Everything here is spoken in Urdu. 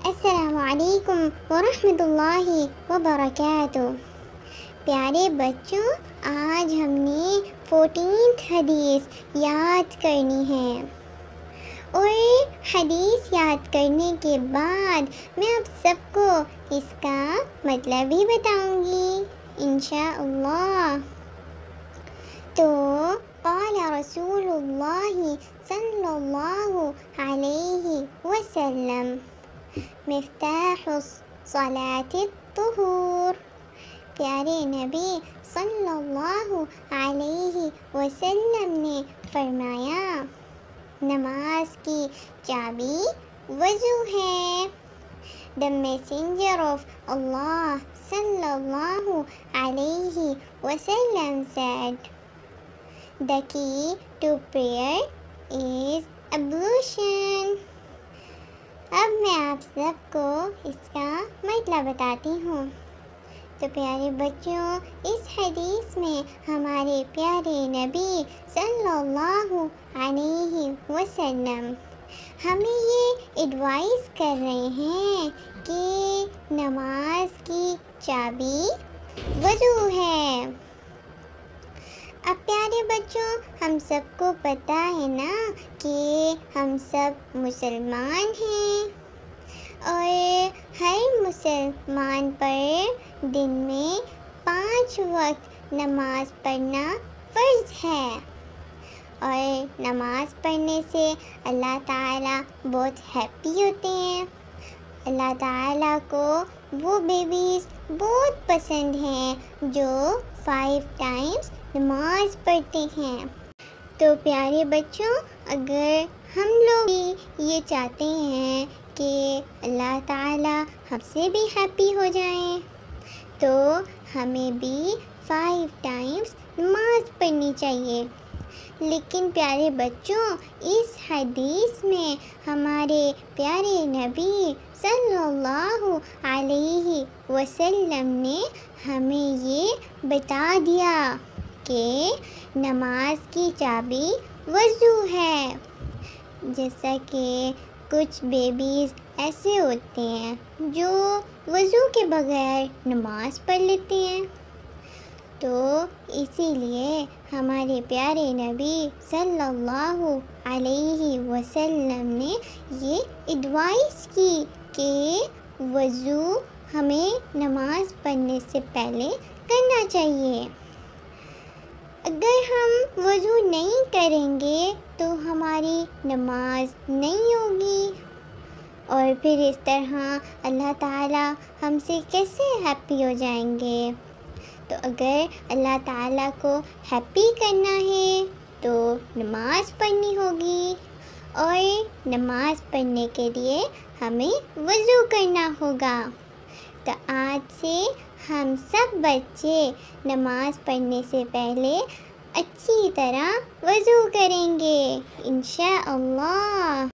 السلام علیکم ورحمۃ اللہ وبرکاتہ۔ پیارے بچوں، آج ہم نے 14th حدیث یاد کرنی ہے، اور حدیث یاد کرنے کے بعد میں آپ سب کو اس کا مطلب بھی بتاؤں گی انشاءاللہ۔ تو قال رسول اللہ صلی اللہ علیہ وسلم مفتاح الصلاۃ الطہور۔ پیارے نبی صلی اللہ علیہ وسلم نے فرمایا، نماز کی چابی وضو ہے۔ The messenger of Allah صلی اللہ علیہ وسلم said, the key to prayer is ablution۔ اب میں آپ سب کو اس کا مطلب بتاتی ہوں۔ تو پیارے بچوں، اس حدیث میں ہمارے پیارے نبی صلی اللہ علیہ وسلم ہمیں یہ ایڈوائز کر رہے ہیں کہ نماز کی چابی وضو ہے۔ اب پیارے بچوں، ہم سب کو پتہ ہے نا کہ ہم سب مسلمان ہیں، اور ہر مسلمان پر دن میں 5 وقت نماز پڑھنا فرض ہے، اور نماز پڑھنے سے اللہ تعالیٰ بہت ہیپی ہوتے ہیں۔ اللہ تعالیٰ کو وہ بیبیز بہت پسند ہیں جو 5 ٹائمز نماز پڑھتے ہیں۔ تو پیارے بچوں، اگر ہم لوگ بھی یہ چاہتے ہیں کہ اللہ تعالیٰ ہم سے بھی ہیپی ہو جائیں، تو ہمیں بھی 5 ٹائمز نماز پڑھنی چاہیے۔ لیکن پیارے بچوں، اس حدیث میں ہمارے پیارے نبی صلی اللہ علیہ وسلم نے ہمیں یہ بتا دیا کہ نماز کی چابی وضو ہے۔ جیسا کہ کچھ بیبیز ایسے ہوتے ہیں جو وضو کے بغیر نماز پڑھ لیتے ہیں، تو اسی لیے ہمارے پیارے نبی صلی اللہ علیہ وسلم نے یہ ایڈوائز کی کہ وضو ہمیں نماز پڑھنے سے پہلے کرنا چاہیے۔ اگر ہم وضو نہیں کریں گے تو ہماری نماز نہیں ہوگی، اور پھر اس طرح اللہ تعالیٰ ہم سے کیسے ہیپی ہو جائیں گے؟ تو اگر اللہ تعالیٰ کو ہیپی کرنا ہے تو نماز پڑھنی ہوگی، اور نماز پڑھنے کے لیے ہمیں وضو کرنا ہوگا۔ تو آج سے ہم سب بچے نماز پڑھنے سے پہلے اچھی طرح وضو کریں گے انشاءاللہ۔